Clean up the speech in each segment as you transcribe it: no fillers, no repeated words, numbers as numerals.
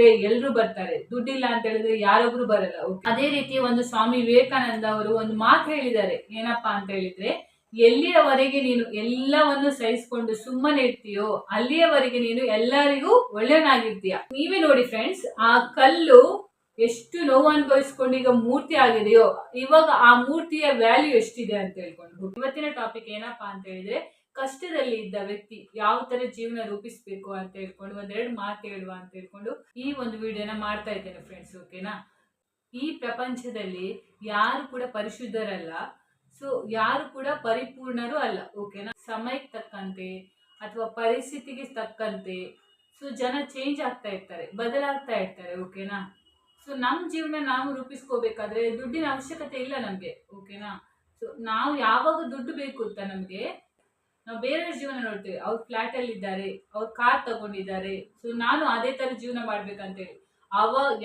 ದುಡ್ಡಿದ್ರೆ ಎಲ್ರು ಬರ್ತಾರೆ, ದುಡ್ಡಿಲ್ಲ ಅಂತ ಹೇಳಿದ್ರೆ ಯಾರೊಬ್ರು ಬರಲ್ಲ. ಅದೇ ರೀತಿ ಒಂದು ಸ್ವಾಮಿ ವಿವೇಕಾನಂದ ಅವರು ಒಂದು ಮಾತು ಹೇಳಿದ್ದಾರೆ. ಏನಪ್ಪಾ ಅಂತ ಹೇಳಿದ್ರೆ, ಎಲ್ಲಿಯವರೆಗೆ ನೀನು ಎಲ್ಲವನ್ನು ಸಹಿಸಿಕೊಂಡು ಸುಮ್ಮನೆ ಇರ್ತೀಯೋ ಅಲ್ಲಿಯವರೆಗೆ ನೀನು ಎಲ್ಲರಿಗೂ ಒಳ್ಳೆಯನಾಗಿರ್ತೀಯ. ನೀವೇ ನೋಡಿ ಫ್ರೆಂಡ್ಸ್, ಆ ಕಲ್ಲು ಎಷ್ಟು ನೋವು ಅನುಭವಿಸ್ಕೊಂಡು ಈಗ ಮೂರ್ತಿ ಆಗಿದೆಯೋ, ಇವಾಗ ಆ ಮೂರ್ತಿಯ ವ್ಯಾಲ್ಯೂ ಎಷ್ಟಿದೆ ಅಂತ ಹೇಳ್ಕೊಂಡು. ಇವತ್ತಿನ ಟಾಪಿಕ್ ಏನಪ್ಪಾ ಅಂತ ಹೇಳಿದ್ರೆ, ಕಷ್ಟದಲ್ಲಿ ಇದ್ದ ವ್ಯಕ್ತಿ ಯಾವ ತರ ಜೀವನ ರೂಪಿಸ್ಬೇಕು ಅಂತ ಹೇಳ್ಕೊಂಡು ಒಂದೆರಡು ಮಾತು ಹೇಳುವ ಅಂತ ಹೇಳ್ಕೊಂಡು ಈ ಒಂದು ವಿಡಿಯೋನ ಮಾಡ್ತಾ ಇದ್ದೇನೆ ಫ್ರೆಂಡ್ಸ್. ಓಕೆನಾ? ಈ ಪ್ರಪಂಚದಲ್ಲಿ ಯಾರು ಕೂಡ ಪರಿಶುದ್ಧರಲ್ಲ, ಸೊ ಯಾರು ಕೂಡ ಪರಿಪೂರ್ಣರು ಅಲ್ಲ. ಓಕೆನಾ? ಸಮಯಕ್ಕೆ ತಕ್ಕಂತೆ ಅಥವಾ ಪರಿಸ್ಥಿತಿಗೆ ತಕ್ಕಂತೆ ಸೊ ಜನ ಚೇಂಜ್ ಆಗ್ತಾ ಇರ್ತಾರೆ, ಬದಲಾಗ್ತಾ ಇರ್ತಾರೆ. ಓಕೆನಾ? ಸೊ ನಮ್ಮ ಜೀವನ ನಾವು ರೂಪಿಸ್ಕೋಬೇಕಾದ್ರೆ ದುಡ್ಡಿನ ಅವಶ್ಯಕತೆ ಇಲ್ಲ ನಮ್ಗೆ. ಓಕೆನಾ? ಸೊ ನಾವು ಯಾವಾಗ ದುಡ್ಡು ಬೇಕು ಅಂತ ನಮ್ಗೆ, ನಾವು ಬೇರೆಯವ್ರ ಜೀವನ ನೋಡ್ತೇವೆ. ಅವ್ರು ಫ್ಲಾಟ್ ಅಲ್ಲಿ ಇದ್ದಾರೆ, ಅವ್ರು ಕಾರ್ ತಗೊಂಡಿದ್ದಾರೆ, ಸೊ ನಾನು ಅದೇ ತರ ಜೀವನ ಮಾಡ್ಬೇಕಂತೇಳಿ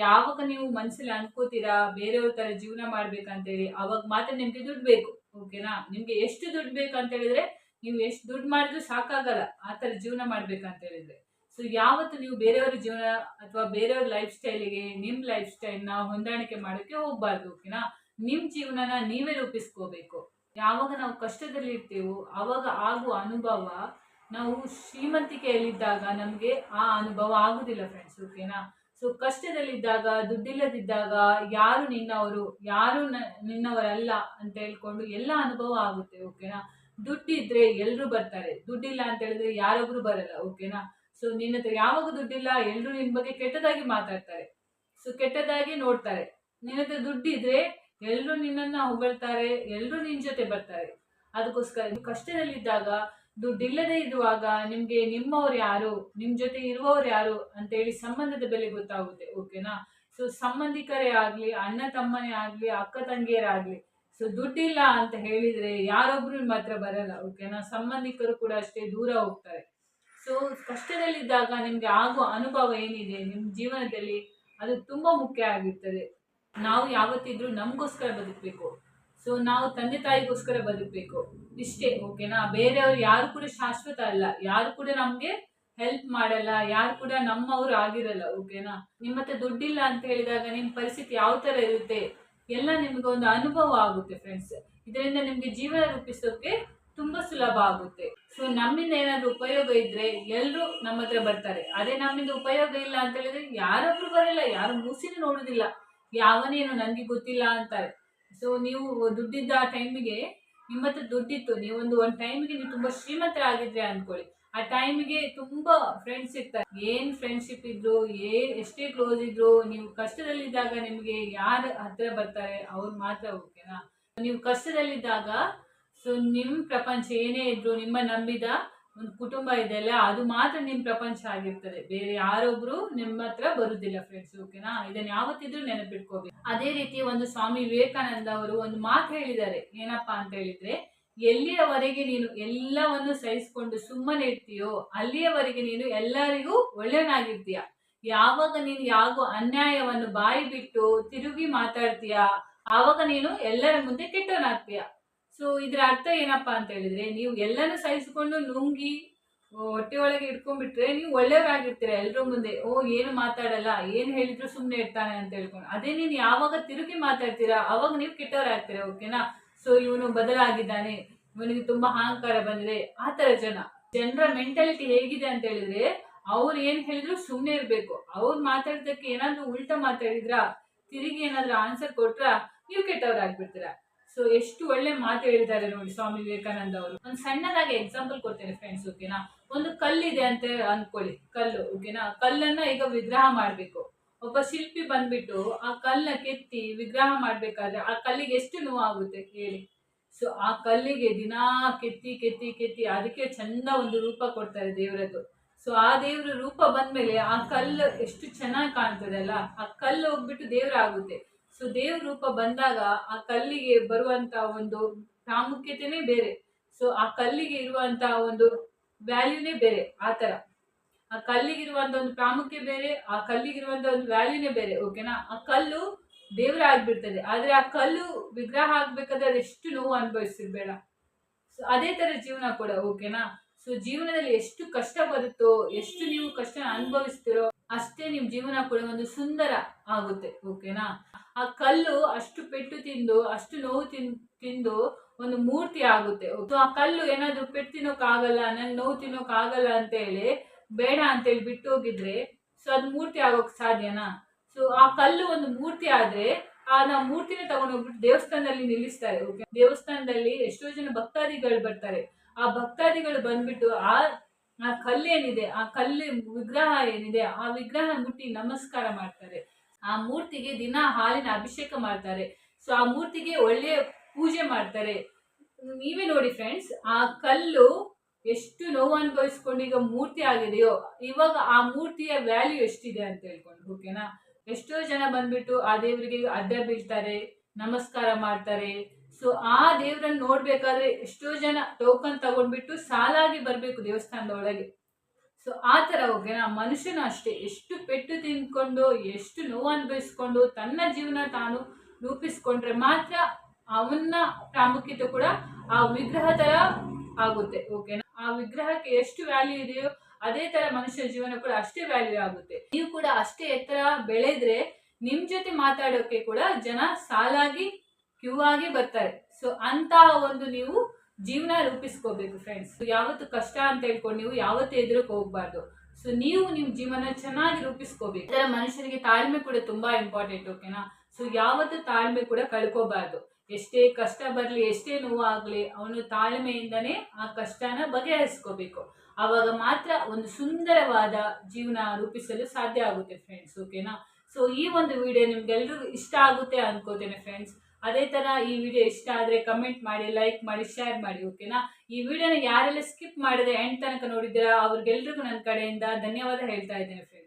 ಯಾವಾಗ ನೀವು ಮನಸ್ಸಲ್ಲಿ ಅನ್ಕೋತೀರಾ ಬೇರೆಯವ್ರ ತರ ಜೀವನ ಮಾಡ್ಬೇಕಂತೇಳಿ, ಅವಾಗ ಮಾತ್ರ ನಿಮ್ಗೆ ದುಡ್ಡು ಬೇಕು. ಓಕೆನಾ? ನಿಮ್ಗೆ ಎಷ್ಟು ದುಡ್ಡು ಬೇಕಂತ ಹೇಳಿದ್ರೆ ನೀವು ಎಷ್ಟು ದುಡ್ಡು ಮಾಡಿದ್ರು ಸಾಕಾಗಲ್ಲ ಆ ತರ ಜೀವನ ಮಾಡ್ಬೇಕಂತ ಹೇಳಿದ್ರೆ. ಸೊ ಯಾವತ್ತು ನೀವು ಬೇರೆಯವ್ರ ಜೀವನ ಅಥವಾ ಬೇರೆಯವ್ರ ಲೈಫ್ ಸ್ಟೈಲಿಗೆ ನಿಮ್ಮ ಲೈಫ್ ಸ್ಟೈಲ್ನ ಹೊಂದಾಣಿಕೆ ಮಾಡೋಕ್ಕೆ ಹೋಗ್ಬಾರ್ದು. ಓಕೆನಾ? ನಿಮ್ಮ ಜೀವನನ ನೀವೇ ರೂಪಿಸ್ಕೋಬೇಕು. ಯಾವಾಗ ನಾವು ಕಷ್ಟದಲ್ಲಿ ಇರ್ತೀವೋ ಅವಾಗ ಆಗುವ ಅನುಭವ ನಾವು ಶ್ರೀಮಂತಿಕೆಯಲ್ಲಿದ್ದಾಗ ನಮಗೆ ಆ ಅನುಭವ ಆಗುದಿಲ್ಲ ಫ್ರೆಂಡ್ಸ್. ಓಕೆನಾ? ಸೊ ಕಷ್ಟದಲ್ಲಿದ್ದಾಗ, ದುಡ್ಡಿಲ್ಲದಿದ್ದಾಗ ಯಾರು ನಿನ್ನವರು, ಯಾರು ನಿನ್ನವರಲ್ಲ ಅಂತ ಹೇಳ್ಕೊಂಡು ಎಲ್ಲ ಅನುಭವ ಆಗುತ್ತೆ. ಓಕೆನಾ? ದುಡ್ಡಿದ್ರೆ ಎಲ್ರು ಬರ್ತಾರೆ, ದುಡ್ಡಿಲ್ಲ ಅಂತ ಹೇಳಿದ್ರೆ ಯಾರೊಬ್ರು ಬರಲ್ಲ. ಓಕೆನಾ? ಸೊ ನಿನ್ನ ಹತ್ರ ಯಾವಾಗ ದುಡ್ಡಿಲ್ಲ, ಎಲ್ರು ನಿನ್ ಬಗ್ಗೆ ಕೆಟ್ಟದಾಗಿ ಮಾತಾಡ್ತಾರೆ, ಸೊ ಕೆಟ್ಟದಾಗಿ ನೋಡ್ತಾರೆ. ನಿನ್ನ ಹತ್ರ ದುಡ್ಡಿದ್ರೆ ಎಲ್ರು ನಿನ್ನನ್ನ ಹೊಗಳ್ತಾರೆ, ಎಲ್ರು ನಿನ್ ಜೊತೆ ಬರ್ತಾರೆ. ಅದಕ್ಕೋಸ್ಕರ ಕಷ್ಟದಲ್ಲಿದ್ದಾಗ, ದುಡ್ಡಿಲ್ಲದೆ ಇರುವಾಗ ನಿಮ್ಗೆ ನಿಮ್ಮವ್ರು ಯಾರು, ನಿಮ್ ಜೊತೆ ಇರುವವ್ರು ಯಾರು ಅಂತೇಳಿ ಸಂಬಂಧದ ಬೆಲೆ ಗೊತ್ತಾಗುತ್ತೆ. ಓಕೆನಾ? ಸೊ ಸಂಬಂಧಿಕರೇ ಆಗ್ಲಿ, ಅಣ್ಣ ತಮ್ಮನೇ ಆಗ್ಲಿ, ಅಕ್ಕ ತಂಗಿಯರಾಗ್ಲಿ, ಸೊ ದುಡ್ಡಿಲ್ಲ ಅಂತ ಹೇಳಿದ್ರೆ ಯಾರೊಬ್ರು ನಿಮ್ಮ ಹತ್ರ ಬರಲ್ಲ. ಓಕೆನಾ? ಸಂಬಂಧಿಕರು ಕೂಡ ಅಷ್ಟೇ ದೂರ ಹೋಗ್ತಾರೆ. ಸೊ ಕಷ್ಟದಲ್ಲಿದ್ದಾಗ ನಿಮ್ಗೆ ಆಗುವ ಅನುಭವ ಏನಿದೆ ನಿಮ್ಮ ಜೀವನದಲ್ಲಿ, ಅದು ತುಂಬಾ ಮುಖ್ಯ ಆಗಿರ್ತದೆ. ನಾವು ಯಾವತ್ತಿದ್ರೂ ನಮಗೋಸ್ಕರ ಬದುಕಬೇಕು. ಸೊ ನಾವು ತಂದೆ ತಾಯಿಗೋಸ್ಕರ ಬದುಕಬೇಕು, ಇಷ್ಟೇ. ಓಕೆನಾ? ಬೇರೆಯವ್ರು ಯಾರು ಕೂಡ ಶಾಶ್ವತ ಅಲ್ಲ, ಯಾರು ಕೂಡ ನಮ್ಗೆ ಹೆಲ್ಪ್ ಮಾಡಲ್ಲ, ಯಾರು ಕೂಡ ನಮ್ಮವ್ರು ಆಗಿರಲ್ಲ. ಓಕೆನಾ? ನಿಮ್ಮ ಹತ್ರ ದುಡ್ಡಿಲ್ಲ ಅಂತ ಹೇಳಿದಾಗ ನಿಮ್ಮ ಪರಿಸ್ಥಿತಿ ಯಾವ ತರ ಇರುತ್ತೆ ಎಲ್ಲ ನಿಮ್ಗೆ ಒಂದು ಅನುಭವ ಆಗುತ್ತೆ ಫ್ರೆಂಡ್ಸ್. ಇದರಿಂದ ನಿಮ್ಗೆ ಜೀವನ ರೂಪಿಸೋಕೆ ತುಂಬಾ ಸುಲಭ ಆಗುತ್ತೆ. ಸೊ ನಮ್ಮಿಂದ ಏನಾದ್ರು ಉಪಯೋಗ ಇದ್ರೆ ಎಲ್ರು ನಮ್ಮ ಹತ್ರ ಬರ್ತಾರೆ. ಅದೇ ನಮ್ಮಿಂದ ಉಪಯೋಗ ಇಲ್ಲ ಅಂತ ಹೇಳಿದ್ರೆ ಯಾರೊಬ್ರು ಬರಲ್ಲ, ಯಾರು ಮೂಸಿನೂ ನೋಡುದಿಲ್ಲ, ಯಾವನೇನು ನನ್ಗೆ ಗೊತ್ತಿಲ್ಲ ಅಂತಾರೆ. ಸೊ ನೀವು ದುಡ್ಡಿದ್ದ ಆ ಟೈಮಿಗೆ, ನಿಮ್ಮ ಹತ್ರ ದುಡ್ಡಿತ್ತು, ನೀವೊಂದು ಟೈಮಿಗೆ ನೀವು ತುಂಬಾ ಶ್ರೀಮಂತರಾಗಿದ್ರೆ ಅನ್ಕೊಳ್ಳಿ, ಆ ಟೈಮಿಗೆ ತುಂಬಾ ಫ್ರೆಂಡ್ಸ್ ಇರ್ತಾರೆ. ಏನ್ ಫ್ರೆಂಡ್ಶಿಪ್ ಇದ್ರು, ಎಷ್ಟೇ ಕ್ಲೋಸ್ ಇದ್ರು, ನೀವು ಕಷ್ಟದಲ್ಲಿದ್ದಾಗ ನಿಮ್ಗೆ ಯಾರು ಹತ್ರ ಬರ್ತಾರೆ ಅವ್ರು ಮಾತ್ರ. ಓಕೆನಾ? ನೀವು ಕಷ್ಟದಲ್ಲಿದ್ದಾಗ ಸೊ ನಿಮ್ ಪ್ರಪಂಚ ಏನೇ ಇದ್ರು, ನಿಮ್ಮ ನಂಬಿದ ಒಂದು ಕುಟುಂಬ ಇದೆಯಲ್ಲ, ಅದು ಮಾತ್ರ ನಿಮ್ ಪ್ರಪಂಚ ಆಗಿರ್ತದೆ, ಬೇರೆ ಯಾರೊಬ್ರು ನಿಮ್ಮ ಹತ್ರ ಬರುದಿಲ್ಲ ಫ್ರೆಂಡ್ಸ್. ಓಕೆನಾ? ಇದನ್ನ ಯಾವತ್ತಿದ್ರು ನೆನಪಿಟ್ಕೋಬೇಕು. ಅದೇ ರೀತಿ ಒಂದು ಸ್ವಾಮಿ ವಿವೇಕಾನಂದ ಅವರು ಒಂದು ಮಾತು ಹೇಳಿದ್ದಾರೆ. ಏನಪ್ಪಾ ಅಂತ ಹೇಳಿದ್ರೆ, ಎಲ್ಲಿಯವರೆಗೆ ನೀನು ಎಲ್ಲವನ್ನು ಸಹಿಸಿಕೊಂಡು ಸುಮ್ಮನೆ ಇರ್ತೀಯೋ ಅಲ್ಲಿಯವರೆಗೆ ನೀನು ಎಲ್ಲರಿಗೂ ಒಳ್ಳೆಯನಾಗಿರ್ತೀಯ. ಯಾವಾಗ ನೀನು ಯಾವ ಅನ್ಯಾಯವನ್ನು ಬಾಯಿ ಬಿಟ್ಟು ತಿರುಗಿ ಮಾತಾಡ್ತೀಯ ಆವಾಗ ನೀನು ಎಲ್ಲರ ಮುಂದೆ ಕೆಟ್ಟವನಾಗ್ತೀಯ. ಸೊ ಇದ್ರ ಅರ್ಥ ಏನಪ್ಪಾ ಅಂತ ಹೇಳಿದ್ರೆ, ನೀವು ಎಲ್ಲನೂ ಸಹಿಸಿಕೊಂಡು ನುಂಗಿ ಹೊಟ್ಟೆ ಒಳಗೆ ಇಟ್ಕೊಂಡ್ಬಿಟ್ರೆ ನೀವು ಒಳ್ಳೆಯವರಾಗಿರ್ತೀರ ಎಲ್ರ ಮುಂದೆ. ಏನು ಮಾತಾಡಲ್ಲ, ಏನು ಹೇಳಿದ್ರು ಸುಮ್ಮನೆ ಇರ್ತಾನೆ ಅಂತ ಹೇಳ್ಕೊಂಡು. ಅದೇ ನೀನು ಯಾವಾಗ ತಿರುಗಿ ಮಾತಾಡ್ತೀರಾ ಅವಾಗ ನೀವು ಕೆಟ್ಟವರಾಗ್ತೀರಾ. ಓಕೆನಾ? ಸೊ ಇವನು ಬದಲಾಗಿದ್ದಾನೆ, ಇವನಿಗೆ ತುಂಬಾ ಅಹಂಕಾರ ಬಂದಿದೆ, ಆ ತರ ಜನರ ಮೆಂಟಾಲಿಟಿ ಹೇಗಿದೆ ಅಂತ ಹೇಳಿದ್ರೆ, ಅವ್ರು ಏನ್ ಹೇಳಿದ್ರು ಸುಮ್ಮನೆ ಇರ್ಬೇಕು. ಅವ್ರು ಮಾತಾಡಿದಕ್ಕೆ ಏನಾದ್ರು ಉಲ್ಟಾ ಮಾತಾಡಿದ್ರ, ತಿರುಗಿ ಏನಾದ್ರು ಆನ್ಸರ್ ಕೊಟ್ರ, ನೀವು ಕೆಟ್ಟವರಾಗ್ಬಿಡ್ತೀರಾ. ಸೊ ಎಷ್ಟು ಒಳ್ಳೆ ಮಾತು ಹೇಳಿದ್ದಾರೆ ನೋಡಿ ಸ್ವಾಮಿ ವಿವೇಕಾನಂದ ಅವರು. ಒಂದು ಸಣ್ಣದಾಗಿ ಎಕ್ಸಾಂಪಲ್ ಕೊಡ್ತೇನೆ ಫ್ರೆಂಡ್ಸ್. ಓಕೆನಾ? ಒಂದು ಕಲ್ಲಿದೆ ಅಂತ ಅನ್ಕೊಳ್ಳಿ, ಕಲ್ಲು. ಓಕೆನಾ? ಕಲ್ಲನ್ನ ಈಗ ವಿಗ್ರಹ ಮಾಡ್ಬೇಕು. ಒಬ್ಬ ಶಿಲ್ಪಿ ಬಂದ್ಬಿಟ್ಟು ಆ ಕಲ್ಲನ್ನ ಕೆತ್ತಿ ವಿಗ್ರಹ ಮಾಡ್ಬೇಕಾದ್ರೆ ಆ ಕಲ್ಲಿಗೆ ಎಷ್ಟು ನೋವಾಗುತ್ತೆ ಹೇಳಿ. ಸೊ ಆ ಕಲ್ಲಿಗೆ ದಿನಾ ಕೆತ್ತಿ ಕೆತ್ತಿ ಕೆತ್ತಿ ಅದಕ್ಕೆ ಚಂದ ಒಂದು ರೂಪ ಕೊಡ್ತಾರೆ ದೇವರದ್ದು. ಸೊ ಆ ದೇವ್ರ ರೂಪ ಬಂದ್ಮೇಲೆ ಆ ಕಲ್ಲು ಎಷ್ಟು ಚೆನ್ನಾಗಿ ಕಾಣ್ತದಲ್ಲ, ಆ ಕಲ್ಲು ಹೋಗ್ಬಿಟ್ಟು ದೇವ್ರಾಗುತ್ತೆ. ಸೊ ದೇವ್ರ ರೂಪ ಬಂದಾಗ ಆ ಕಲ್ಲಿಗೆ ಬರುವಂತ ಒಂದು ಪ್ರಾಮುಖ್ಯತೆನೇ ಬೇರೆ. ಸೊ ಆ ಕಲ್ಲಿಗೆ ಇರುವಂತ ಒಂದು ವ್ಯಾಲ್ಯೂನೇ ಬೇರೆ. ಆತರ ಆ ಕಲ್ಲಿಗಿರುವಂತ ಒಂದು ಪ್ರಾಮುಖ್ಯ ಬೇರೆ, ಆ ಕಲ್ಲಿಗಿರುವಂತ ಒಂದು ವ್ಯಾಲ್ಯೂನೇ ಬೇರೆ. ಓಕೆನಾ? ಆ ಕಲ್ಲು ದೇವ್ರ ಆಗ್ಬಿಡ್ತದೆ, ಆದ್ರೆ ಆ ಕಲ್ಲು ವಿಗ್ರಹ ಆಗ್ಬೇಕಾದ್ರೆ ಅದೆಷ್ಟು ನೋವು ಅನುಭವಿಸಿರ್ಬೇಡ. ಸೊ ಅದೇ ತರ ಜೀವನ ಕೂಡ. ಓಕೆನಾ? ಸೊ ಜೀವನದಲ್ಲಿ ಎಷ್ಟು ಕಷ್ಟ ಬರುತ್ತೋ, ಎಷ್ಟು ನೀವು ಕಷ್ಟ ಅನುಭವಿಸ್ತಿರೋ ಅಷ್ಟೇ ನಿಮ್ ಜೀವನ ಕೂಡ ಒಂದು ಸುಂದರ ಆಗುತ್ತೆ. ಓಕೆನಾ? ಆ ಕಲ್ಲು ಅಷ್ಟು ಪೆಟ್ಟು ತಿಂದು, ಅಷ್ಟು ನೋವು ತಿಂದು ಒಂದು ಮೂರ್ತಿ ಆಗುತ್ತೆ. ಸೊ ಆ ಕಲ್ಲು ಏನಾದ್ರು ಪೆಟ್ಟು ತಿನ್ನೋಕ್ ಆಗಲ್ಲ, ನಂಗೆ ನೋವು ತಿನ್ನೋಕ್ ಆಗಲ್ಲ ಅಂತ ಹೇಳಿ ಬೇಡ ಅಂತ ಹೇಳಿ ಬಿಟ್ಟು ಹೋಗಿದ್ರೆ, ಸೊ ಅದು ಮೂರ್ತಿ ಆಗೋಕ್ ಸಾಧ್ಯನಾ? ಸೊ ಆ ಕಲ್ಲು ಒಂದು ಮೂರ್ತಿ ಆದ್ರೆ ನಾವು ಮೂರ್ತಿನ ತಗೊಂಡೋಗ್ಬಿಟ್ಟು ದೇವಸ್ಥಾನದಲ್ಲಿ ನಿಲ್ಲಿಸ್ತಾರೆ. ಓಕೆ, ದೇವಸ್ಥಾನದಲ್ಲಿ ಎಷ್ಟೋ ಜನ ಭಕ್ತಾದಿಗಳು ಬರ್ತಾರೆ. ಆ ಭಕ್ತಾದಿಗಳು ಬಂದ್ಬಿಟ್ಟು ಆ ಕಲ್ಲೇನಿದೆ, ಆ ಕಲ್ಲು ವಿಗ್ರಹ ಏನಿದೆ, ಆ ವಿಗ್ರಹ ಮುಟ್ಟಿ ನಮಸ್ಕಾರ ಮಾಡ್ತಾರೆ. ಆ ಮೂರ್ತಿಗೆ ದಿನ ಹಾಲಿನ ಅಭಿಷೇಕ ಮಾಡ್ತಾರೆ. ಸೊ ಆ ಮೂರ್ತಿಗೆ ಒಳ್ಳೆಯ ಪೂಜೆ ಮಾಡ್ತಾರೆ. ನೀವೇ ನೋಡಿ ಫ್ರೆಂಡ್ಸ್, ಆ ಕಲ್ಲು ಎಷ್ಟು ನೋವು ಅನುಭವಿಸ್ಕೊಂಡು ಈಗ ಮೂರ್ತಿ ಆಗಿದೆಯೋ, ಇವಾಗ ಆ ಮೂರ್ತಿಯ ವ್ಯಾಲ್ಯೂ ಎಷ್ಟಿದೆ ಅಂತ ಹೇಳ್ಕೊಂಡು. ಓಕೆನಾ? ಎಷ್ಟೋ ಜನ ಬಂದ್ಬಿಟ್ಟು ಆ ದೇವರಿಗೆ ಅಡ್ಡ ಬೀಳ್ತಾರೆ, ನಮಸ್ಕಾರ ಮಾಡ್ತಾರೆ. ಸೊ ಆ ದೇವ್ರನ್ನ ನೋಡ್ಬೇಕಾದ್ರೆ ಎಷ್ಟೋ ಜನ ಟೋಕನ್ ತಗೊಂಡ್ಬಿಟ್ಟು ಸಾಲಾಗಿ ಬರ್ಬೇಕು ದೇವಸ್ಥಾನದ ಒಳಗೆ. ಸೊ ಆ ತರ. ಓಕೆನಾ? ಮನುಷ್ಯನು ಅಷ್ಟೇ, ಎಷ್ಟು ಪೆಟ್ಟು ತಿನ್ಕೊಂಡು, ಎಷ್ಟು ನೋವು ಅನುಭವಿಸ್ಕೊಂಡು ತನ್ನ ಜೀವನ ತಾನು ರೂಪಿಸ್ಕೊಂಡ್ರೆ ಮಾತ್ರ ಅವನ ಪ್ರಾಮುಖ್ಯತೆ ಕೂಡ ಆ ವಿಗ್ರಹ ತರ ಆಗುತ್ತೆ. ಓಕೆನಾ? ಆ ವಿಗ್ರಹಕ್ಕೆ ಎಷ್ಟು ವ್ಯಾಲ್ಯೂ ಇದೆಯೋ ಅದೇ ತರ ಮನುಷ್ಯ ಜೀವನ ಕೂಡ ಅಷ್ಟೇ ವ್ಯಾಲ್ಯೂ ಆಗುತ್ತೆ. ನೀವು ಕೂಡ ಅಷ್ಟೇ ಎತ್ತರ ಬೆಳೆದ್ರೆ ನಿಮ್ ಜೊತೆ ಮಾತಾಡೋಕೆ ಕೂಡ ಜನ ಸಾಲಾಗಿ ಕ್ಯೂ ಆಗಿ ಬರ್ತಾರೆ. ಸೊ ಅಂತ ಒಂದು ನೀವು ಜೀವನ ರೂಪಿಸ್ಕೋಬೇಕು ಫ್ರೆಂಡ್ಸ್. ಯಾವತ್ತು ಕಷ್ಟ ಅಂತ ಹೇಳ್ಕೊಂಡು ನೀವು ಯಾವತ್ತು ಎದುರಕ್ಕೆ ಹೋಗ್ಬಾರ್ದು. ಸೊ ನೀವು ನಿಮ್ ಜೀವನ ಚೆನ್ನಾಗಿ ರೂಪಿಸ್ಕೋಬೇಕು. ಇದರ ಮನುಷ್ಯನಿಗೆ ತಾಳ್ಮೆ ಕೂಡ ತುಂಬಾ ಇಂಪಾರ್ಟೆಂಟ್. ಓಕೆನಾ? ಸೊ ಯಾವತ್ತು ತಾಳ್ಮೆ ಕೂಡ ಕಳ್ಕೋಬಾರ್ದು. ಎಷ್ಟೇ ಕಷ್ಟ ಬರ್ಲಿ, ಎಷ್ಟೇ ನೋವು ಆಗ್ಲಿ, ಅವನು ತಾಳ್ಮೆಯಿಂದನೇ ಆ ಕಷ್ಟನ ಬಗೆಹರಿಸ್ಕೋಬೇಕು. ಆವಾಗ ಮಾತ್ರ ಒಂದು ಸುಂದರವಾದ ಜೀವನ ರೂಪಿಸಲು ಸಾಧ್ಯ ಆಗುತ್ತೆ ಫ್ರೆಂಡ್ಸ್. ಓಕೆನಾ? ಸೊ ಈ ಒಂದು ವಿಡಿಯೋ ನಿಮ್ಗೆಲ್ರಿಗೂ ಇಷ್ಟ ಆಗುತ್ತೆ ಅನ್ಕೋತೇನೆ ಫ್ರೆಂಡ್ಸ್. ಅದೇ ತರ ಈ ವಿಡಿಯೋ ಇಷ್ಟ ಆದ್ರೆ ಕಮೆಂಟ್ ಮಾಡಿ, ಲೈಕ್ ಮಾಡಿ, ಶೇರ್ ಮಾಡಿ. ಓಕೆನಾ? ಈ ವಿಡಿಯೋನ ಯಾರೆಲ್ಲ ಸ್ಕಿಪ್ ಮಾಡಿದ್ರೆ ಎಂಡ್ ತನಕ ನೋಡಿದ್ದೀರಾ ಅವ್ರಿಗೆಲ್ರಿಗೂ ನನ್ನ ಕಡೆಯಿಂದ ಧನ್ಯವಾದ ಹೇಳ್ತಾ ಇದ್ದೇನೆ ಫ್ರೆಂಡ್ಸ್.